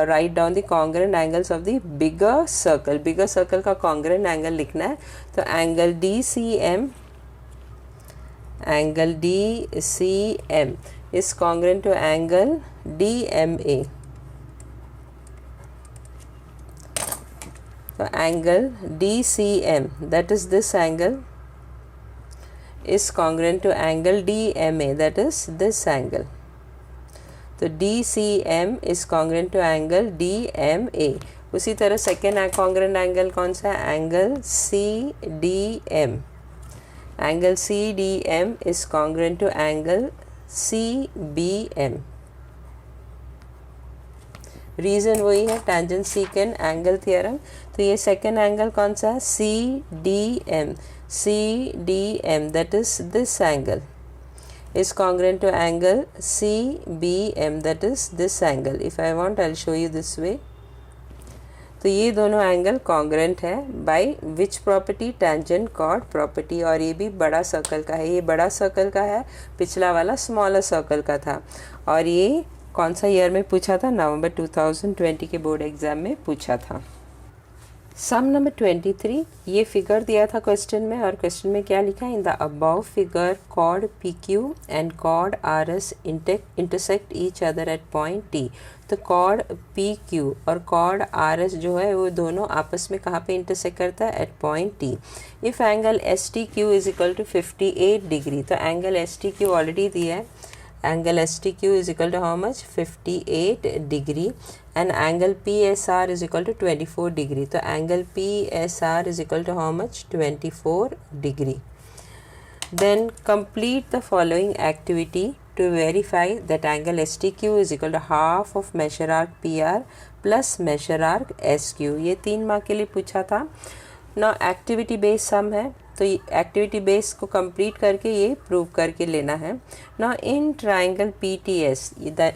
write down the congruent angles of the bigger circle. Bigger circle का congruent angle लिखना है. तो angle DCM is congruent to angle DMA. So angle DCM, that is this angle, is congruent to angle DMA, that is this angle. तो DCM is congruent to angle DMA. उसी तरह second congruent angle कौन सा है? Angle CDM. Angle CDM is congruent to angle CBM. Reason वही है tangent secant angle theorem. तो ये सेकेंड एंगल कौन सा है, CDM, CDM that is this angle is congruent to angle CBM that is this angle. If I want I'll show you this way. तो ये दोनों एंगल कॉन्ग्रेंट है by which property, tangent chord property. और ये भी बड़ा circle का है, ये बड़ा सर्कल का है, पिछला वाला स्मॉलर सर्कल का था। और ये कौन सा ईयर में पूछा था, नवंबर 2020 के बोर्ड एग्जाम में पूछा था। सम नंबर 23, ये फिगर दिया था क्वेश्चन में, और क्वेश्चन में क्या लिखा है, in the above figure chord PQ and chord RS intersect each other at point T। तो कॉर्ड PQ और कॉर्ड RS जो है वो दोनों आपस में कहाँ पे इंटरसेक्ट करता है, at point T। If angle STQ is equal to 58 degree, तो एंगल STQ ऑलरेडी दिया है, angle STQ is equal to how much, 58 degree, and angle PSR is equal to 24 degree. तो angle PSR is equal to how much, 24 degree. Then complete the following activity to verify that angle STQ is equal to half of measure arc PR plus measure arc SQ। ये 3 mark के लिए पूछा था ना। Activity based सम है, तो activity base को complete करके ये प्रूव करके लेना है ना। इन triangle PTS,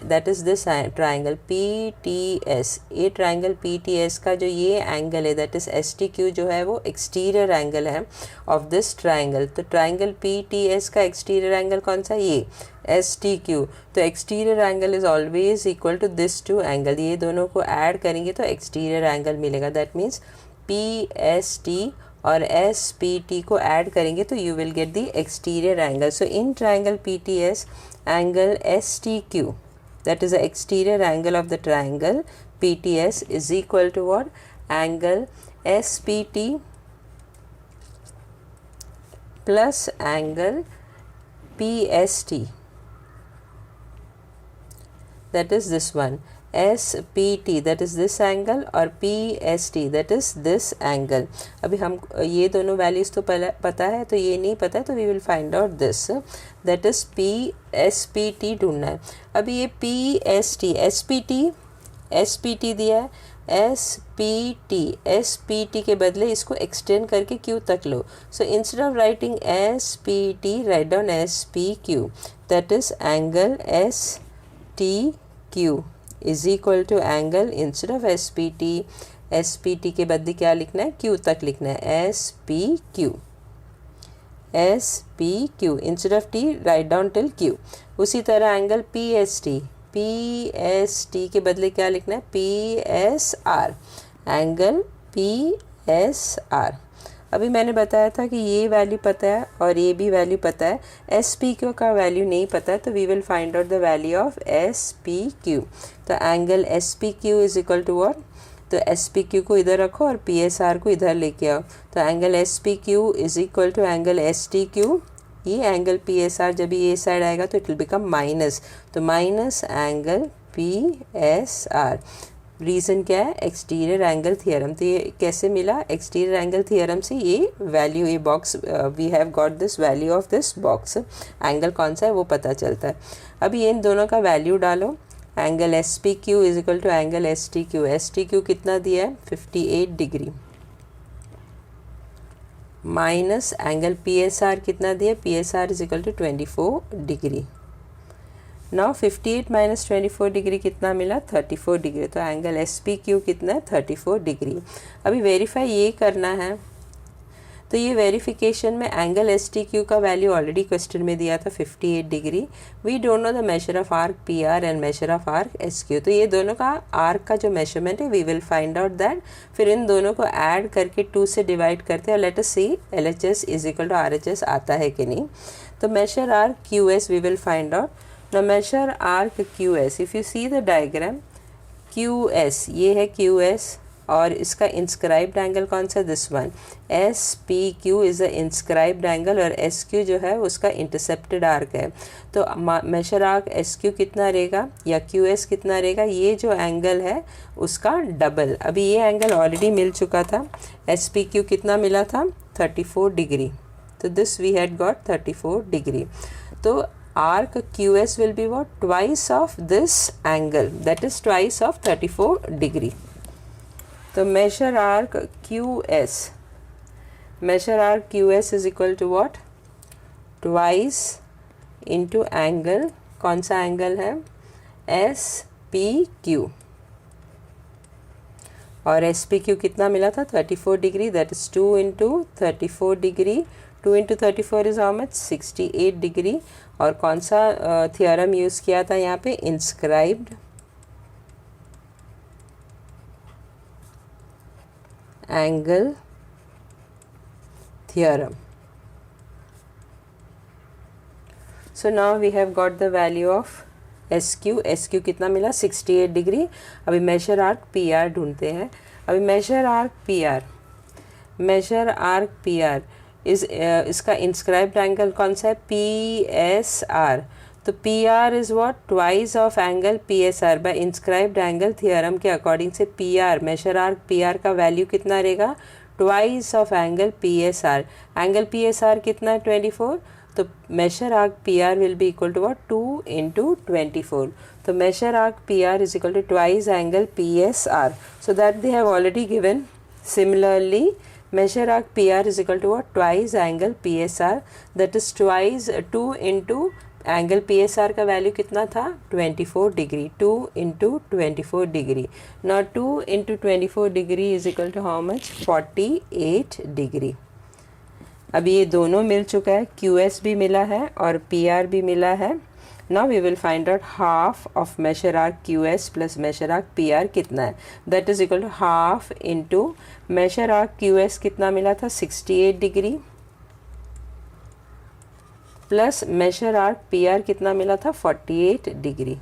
that is this triangle PTS, ये ट्राइंगल PTS का जो ये एंगल है दैट इज़ STQ जो है वो एक्सटीरियर एंगल है ऑफ दिस ट्राइंगल। तो ट्राइंगल PTS का एक्सटीरियर एंगल कौन सा, ये STQ। तो exterior angle is always equal to this two angle, ये दोनों को ऐड करेंगे तो एक्सटीरियर एंगल मिलेगा। दैट मीन्स PST और SPT को ऐड करेंगे तो you will get the exterior angle. So in triangle PTS angle STQ that is the exterior angle of the triangle PTS is equal to what, angle SPT plus angle PST, that is this one, SPT that is this angle और PST that is this angle। अभी हम ये दोनों values तो पता है, तो ये नहीं पता है, तो we will find out this, that is SPT ढूंढना है। अभी ये PST, SPT दिया है, SPT के बदले इसको एक्सटेंड करके Q तक लो। So instead of writing SPT write down SPQ, that is angle STQ is equal to angle, instead of SPT के बदले क्या लिखना है, Q तक लिखना है, SPQ instead of T write down till Q। उसी तरह एंगल PST के बदले क्या लिखना है, PSR, एंगल PSR। अभी मैंने बताया था कि ये वैल्यू पता है और ये भी वैल्यू पता है, SPQ का वैल्यू नहीं पता है, तो we will find out the value of SPQ। तो angle SPQ is equal to what, तो SPQ को इधर रखो और PSR को इधर लेके आओ। तो angle SPQ is equal to angle STQ, ये एंगल PSR जब ये साइड आएगा तो इट विल बिकम माइनस, तो माइनस एंगल PSR। रीज़न क्या है, एक्सटीरियर एंगल थियरम। तो ये कैसे मिला, एक्सटीरियर एंगल थियरम से ये वैल्यू, ये box, we have got this value of this box, angle कौन सा है वो पता चलता है। अभी इन दोनों का वैल्यू डालो, angle SPQ is equal to angle STQ कितना दिया है, 58 डिग्री, माइनस एंगल PSR कितना दिया, PSR is equal to 24 degree. Now 58 minus 24 degree कितना मिला, 34 डिग्री। तो एंगल SPQ कितना है, 34 डिग्री। अभी वेरीफाई ये करना है, तो ये वेरिफिकेशन में एंगल STQ का वैल्यू ऑलरेडी क्वेश्चन में दिया था 58 degree. We don't know the measure of arc PR and measure of arc SQ। तो ये दोनों का आर्क का जो मेजरमेंट है we will find out that, फिर इन दोनों को ऐड करके 2 से डिवाइड करते हैं। Let us see LHS is equal to RHS आता है कि नहीं। तो measure arc QS we will find out. Now measure arc QS, if you see the diagram, QS ये है QS और इसका इंस्क्राइब्ड एंगल कौन सा, this one, SPQ is the inscribed angle और SQ जो है उसका इंटरसेप्टेड आर्क है। तो मेजर आर्क SQ कितना रहेगा या QS कितना रहेगा, ये जो एंगल है उसका डबल। अभी ये एंगल ऑलरेडी मिल चुका था, SPQ कितना मिला था, 34 डिग्री। तो this we had got 34 degree. तो arc QS will be what? Twice of this angle, that is twice of 34 degree. So measure arc QS. Measure arc QS is equal to what? Twice into angle, कौन सा angle है? SPQ. और SPQ कितना मिला था? 34 degree, that is 2 into 34 degree. 2 into 34 is how much? 68 degree. और कौन सा थियोरम यूज़ किया था यहाँ पे? Inscribed angle theorem. So now we have got the value of SQ कितना मिला? 68 डिग्री. अभी मेजर आर्क PR ढूंढते हैं. अभी मेजर आर्क PR इस इसका इंस्क्राइब्ड एंगल कौन सा है? PSR. तो PR is what? Twice of angle PSR. By inscribed angle theorem के अकॉर्डिंग से PR, मेजर आर्क PR का वैल्यू कितना रहेगा? Twice of angle PSR. Angle PSR कितना है? 24. तो measure arc PR will be equal to what? 2 into 24. तो measure arc PR is equal to twice angle PSR. So that they have already given. Similarly, measure arc PR is equal to what? Twice angle PSR. That is twice 2 into angle PSR का value कितना था? 24 degree. 2 into 24 degree. Now 2 into 24 degree is equal to how much? 48 degree. अभी ये दोनों मिल चुका है, QS भी मिला है और PR भी मिला है. Now we will find out half of measure arc QS plus measure arc PR कितना है. That is equal to half into measure arc QS कितना मिला था? 68 degree plus measure arc PR कितना मिला था? 48 degree.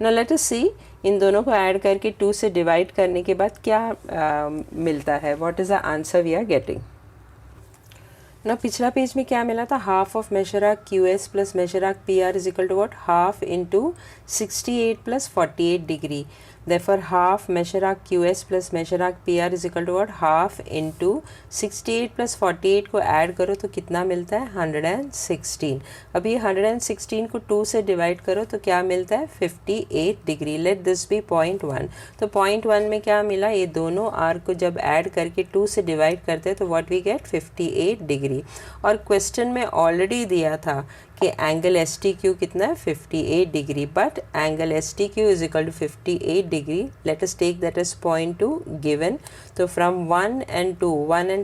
Now let us see, इन दोनों को ऐड करके 2 से डिवाइड करने के बाद क्या मिलता है. What is the answer we are getting. ना पिछला पेज में क्या मिला था? Half of measure arc QS plus measure arc PR is equal to what? Half into 68 plus 48 degree. Therefore half measure arc QS plus measure arc PR is equal to what? Half into 68 plus 48 को add करो तो कितना मिलता है? 116. अब ये 116 को 2 से डिवाइड करो तो क्या मिलता है? 58 डिग्री. Let this be 0.1. तो 0.1 में क्या मिला? ये दोनों आर्क को जब ऐड करके 2 से डिवाइड करते हैं तो व्हाट वी गेट? 58 डिग्री. और क्वेश्चन में ऑलरेडी दिया था कि एंगल STQ कितना है? 58 degree. But angle STQ is equal to 58 degree. Let us take that as 0.2 given. तो फ्रॉम 1 and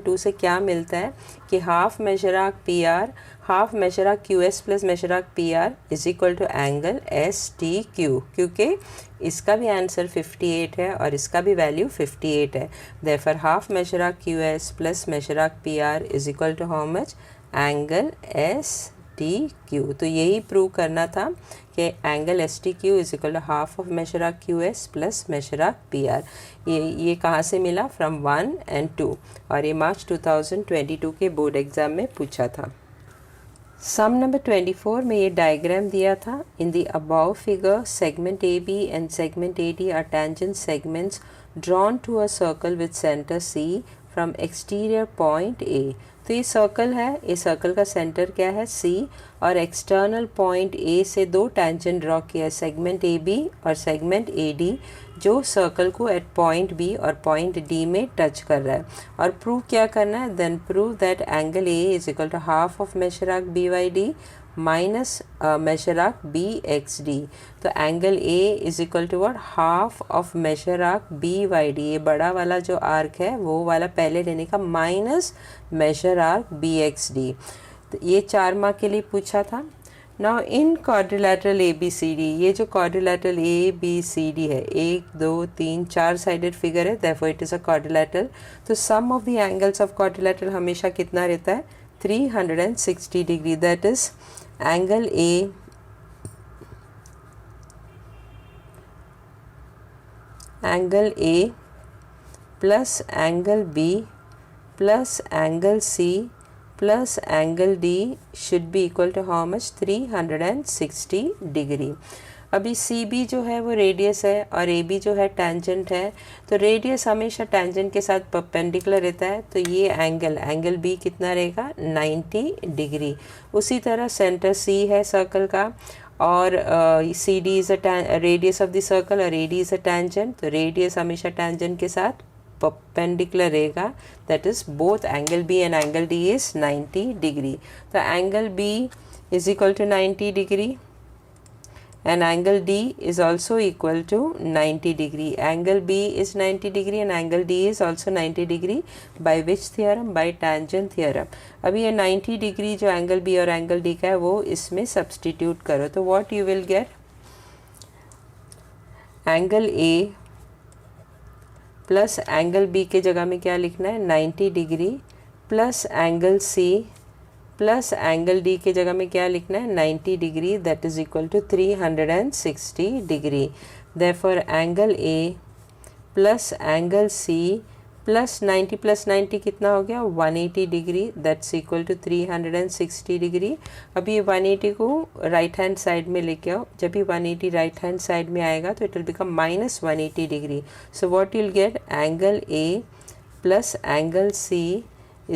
2 से क्या मिलता है कि half measure arc PR, half measure arc QS plus measure arc PR is equal to angle STQ. क्योंकि इसका भी answer 58 है और इसका भी वैल्यू 58 है. Therefore half measure arc QS plus measure arc PR is equal to how much? Angle STQ. तो यही प्रूव करना था कि angle STQ is equal to half of measure arc QS plus measure arc PR. ये कहाँ से मिला? From 1 and 2. और ये मार्च 2022 के बोर्ड एग्जाम में पूछा था. सम नंबर 24 में ये डायग्राम दिया था. In the above figure segment AB and segment AD are tangent segments drawn to a circle with centre C फ्रॉम एक्सटीरियर पॉइंट A. तो ये सर्कल है, ये सर्कल का सेंटर क्या है? C. और एक्सटर्नल पॉइंट A से दो टेंजेंट ड्रॉ किया है, सेगमेंट AB और सेगमेंट AD, जो सर्कल को एट पॉइंट B और पॉइंट D में टच कर रहा है. और प्रूव क्या करना है? Then prove that angle A is equal to half of measure arc BYD minus measure arc BXD. तो angle A is equal to what? Half of measure arc BYD. ये बड़ा वाला जो आर्क है वो वाला पहले लेने का, माइनस मेजर आर्क BXD. तो ये 4 मार्क के लिए पूछा था. नाउ इन क्वाड्रिलैटरल ABCD, ये जो क्वाड्रिलैटरल ABCD है, 1 2 3 4 साइडेड फिगर है, therefore it is a quadrilateral. तो sum of the angles of quadrilateral हमेशा कितना रहता है? 360 degree. That is angle A plus angle B plus angle C plus angle D should be equal to how much? 360 degree. अभी C B जो है वो radius है और ए बी जो है टेंजेंट है, तो रेडियस हमेशा टेंजेंट के साथ परपेंडिकुलर रहता है, तो ये एंगल बी कितना रहेगा 90 डिग्री। उसी तरह सेंटर सी है सर्कल का और C D is a radius of the circle और A D is a tangent, तो रेडियस हमेशा टेंजेंट के साथ परपेंडिकुलर रहेगा, that is both angle B and angle D is 90 degree. तो angle B is equal to 90 degree and angle D is also equal to 90 degree. Angle B is 90 degree and angle D is also 90 degree. By which theorem? By tangent theorem. अभी ये 90 degree जो angle B और angle D का है वो इसमें substitute करो, तो what you will get? Angle A plus angle B के जगह में क्या लिखना है 90 degree plus angle C plus angle D के जगह में क्या लिखना है 90 degree, that is equal to 360 degree. Therefore angle A plus angle C plus 90 कितना हो गया 180 degree, that's equal to 360 degree. अब ये 180 को राइट हैंड साइड में लेके आओ, जब भी 180 राइट हैंड साइड में आएगा तो it will become minus 180 degree. So what you will get angle A plus angle C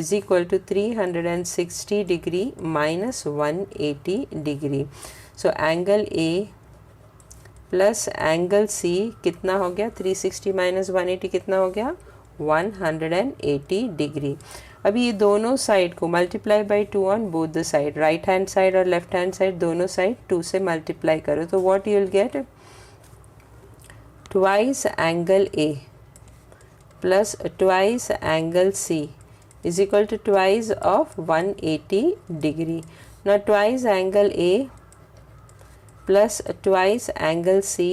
is equal to 360 degree minus 180 degree. So angle A plus angle C कितना हो गया 360 minus 180 कितना हो गया 180 degree. अभी ये दोनों साइड को multiply by 2 on both the side, right hand side और लेफ्ट हैंड साइड दोनों साइड 2 से मल्टीप्लाई करो, तो what you will get twice angle A plus twice angle C is equal to twice of 180 degree. Now twice angle A plus twice angle C,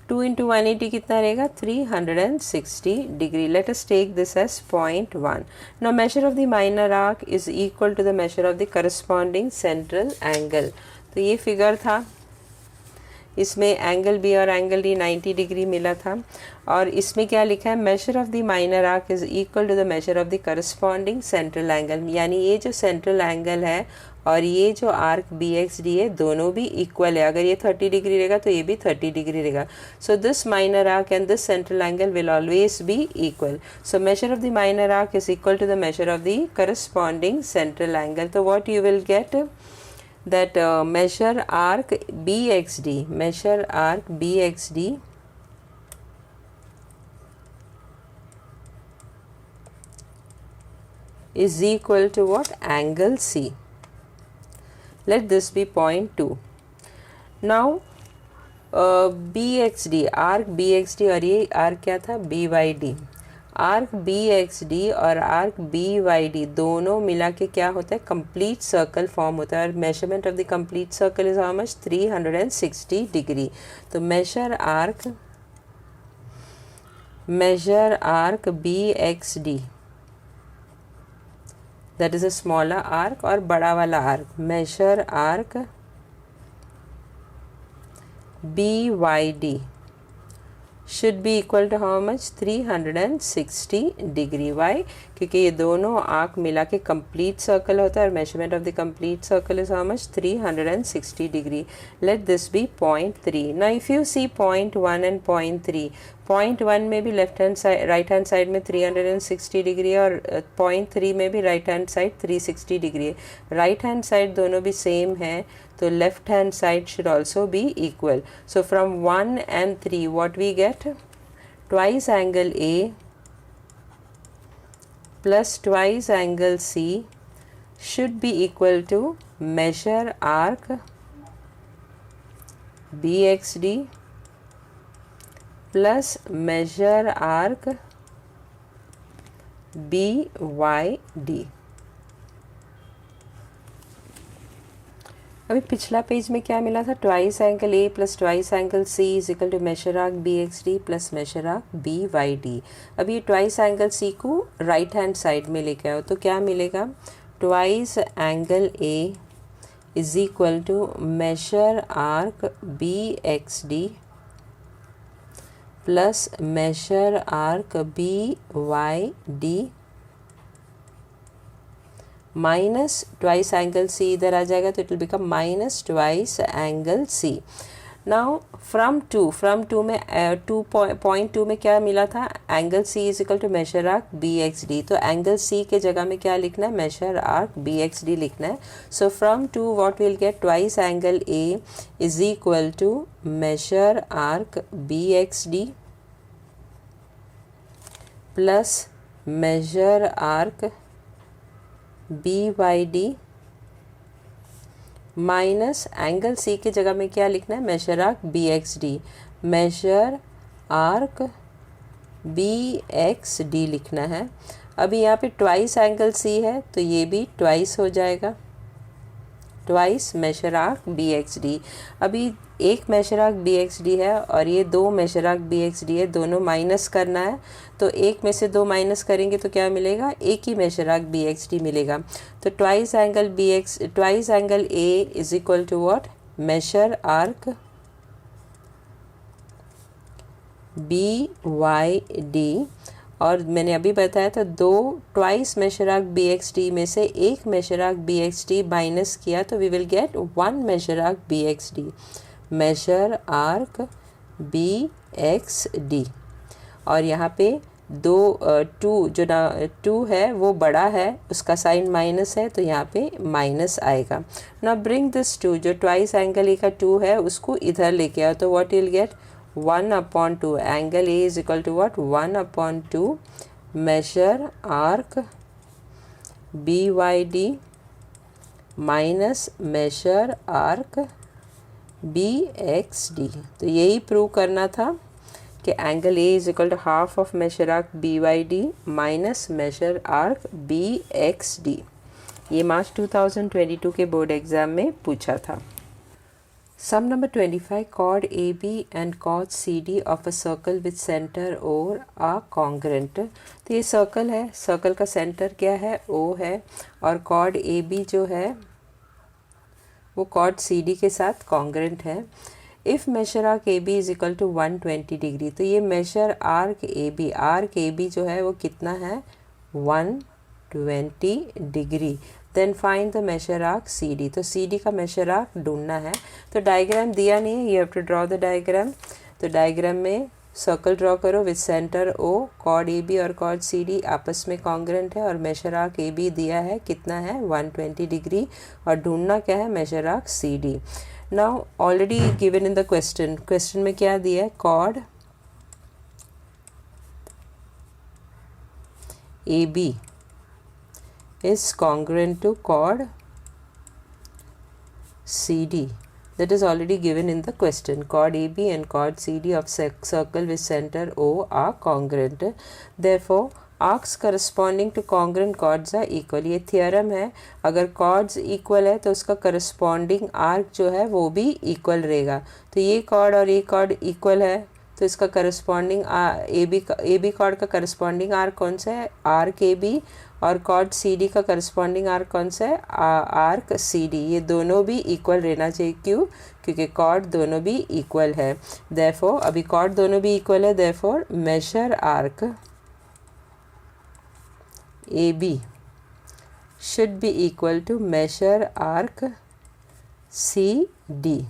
2 into 180 कितना रहेगा 360 degree. Let us take this as point 1. Now measure of the minor arc is equal to the measure of the corresponding central angle. तो ये figure था, इसमें angle B और angle D 90 degree मिला था और इसमें क्या लिखा है measure of the minor arc is equal to the measure of the corresponding central angle, यानी ये जो सेंट्रल एंगल है और ये जो आर्क बी एक्स डी है दोनों भी इक्वल है। अगर ये 30 डिग्री रहेगा तो ये भी 30 डिग्री रहेगा। So this minor arc and this central angle will always be equal. So measure of the minor arc is equal to the measure of the corresponding central angle. तो what you will get that measure arc BXD is equal to what? Angle C. Let this be point 2. Now BXD arc BXD और ये arc क्या था BYD, arc B X D और arc B Y D दोनों मिला के क्या होता है कंप्लीट सर्कल फॉर्म होता है और measurement of the complete circle is how much 360 degree. तो measure arc B X D that is a smaller arc और बड़ा वाला arc measure arc B Y D should be equal to how much 360 degree. Why? क्योंकि ये दोनों arc मिला के complete circle होता है और measurement of the complete circle is how much 360 degree. Let this be point 3. Now if you see point 1 and point 3, point 1 में भी left hand side right hand side में 360 डिग्री है और पॉइंट 3 में भी राइट हैंड साइड 360 डिग्री है. Right hand side दोनों भी सेम है तो left hand side should also be equal. So from 1 and 3 what we get? Twice angle A plus twice angle C should be equal to measure arc BXD plus measure arc BYD. अभी पिछला page में क्या मिला था twice angle A plus twice angle C is equal to measure arc B X D plus measure arc B Y D. अभी ये twice angle सी को right hand side में लेके आओ तो क्या मिलेगा twice angle A is equal to measure arc B X D plus measure arc B Y D minus twice angle C इधर आ जाएगा तो it will become minus twice angle C. Now from two में 2.2 में क्या मिला था, angle C is equal to measure arc B X D. तो एंगल सी के जगह में क्या लिखना है, measure arc B X D लिखना है। So from two what will get, twice angle A is equal to measure arc B X D plus measure arc B Y D minus angle C की जगह में क्या लिखना है, measure arc B X D, measure arc B X D लिखना है। अभी यहाँ पे ट्वाइस एंगल सी है तो ये भी ट्वाइस हो जाएगा, twice measure arc B X D. अभी एक measure arc B X D है और ये दो measure arc B X D है, दोनों माइनस करना है। तो एक में से दो माइनस करेंगे तो क्या मिलेगा, एक ही measure arc B X D मिलेगा। तो twice angle A is equal to what, measure arc B Y D. और मैंने अभी बताया था दो twice measure arc B X D में से एक measure arc B X D minus किया तो we will get one measure arc B X D, measure arc B X D. और यहाँ पे टू है वो बड़ा है, उसका साइन माइनस है तो यहाँ पे माइनस आएगा। नाउ ब्रिंग दिस टू, जो ट्वाइस एंगल ए का टू है उसको इधर लेके आओ तो what will get 1/2, angle A is equal to what, 1/2 measure arc B Y D minus measure arc B X D. तो यही प्रूव करना था कि angle A is equal to half of measure arc B Y D minus measure arc B X D. ये मार्च 2022 के board exam में पूछा था। सम number 25, chord AB and chord CD of a circle with center O are congruent। तो ये circle है, circle का सेंटर क्या है, O है, और chord AB जो है वो chord CD के साथ congruent है। If measure arc A B is equal to 120 degree, तो ये मेजर आर्क ए बी जो है वो कितना है, 120 degree. Then find the measure arc C D, तो सी डी का मेजर आर्क ढूंढना है। तो डायग्राम दिया नहीं है, you have to draw the diagram. तो डायग्राम में सर्कल ड्रॉ करो with centre O, chord A B और कॉर्ड सी डी आपस में कॉन्ग्रेंट है, और मेजर आर्क ए बी दिया है कितना है, 120 डिग्री, और ढूंढना क्या है, measure arc C D. Now already given in the question में क्या दिया है, chord A B is congruent to chord CD. That is already given in the question. Chord AB and chord CD of circle with center O are congruent. Therefore, arcs corresponding to congruent chords are equal. ये theorem है, अगर chords equal है तो उसका corresponding arc जो है वो भी equal रहेगा। तो ये chord और ये chord equal है तो इसका करस्पॉन्डिंग ए बी कॉर्ड का करस्पॉन्डिंग आर्क कौन सा है, आर्क ए बी, और कॉर्ड सी डी का करस्पॉन्डिंग आर्क कौन सा है, आर्क सी डी। ये दोनों भी इक्वल रहना चाहिए, क्यों, क्योंकि कॉर्ड दोनों भी इक्वल है। देयरफॉर अभी कॉर्ड दोनों भी इक्वल है, therefore measure arc A B should be equal to measure arc C D.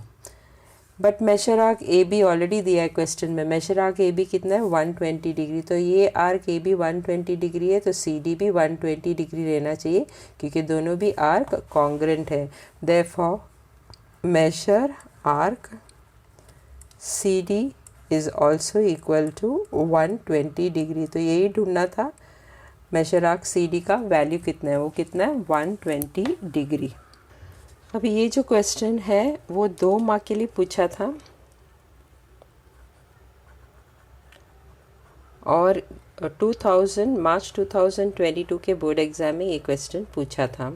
But measure arc A B already दिया है क्वेश्चन में, मेजर आर्क ए बी कितना है, 120 डिग्री। तो ये आर्क ए बी 120 डिग्री है तो सी डी भी 120 डिग्री रहना चाहिए, क्योंकि दोनों भी आर्क कॉन्ग्रेंट है। Therefore measure arc C D is also equal to 120 degree. तो यही ढूंढना था, मेजर आर्क सी डी का वैल्यू कितना है, वो कितना है, 120 डिग्री। अभी ये जो क्वेश्चन है वो 2 मार्क के लिए पूछा था, और मार्च 2022 के बोर्ड एग्ज़ाम में ये क्वेश्चन पूछा था।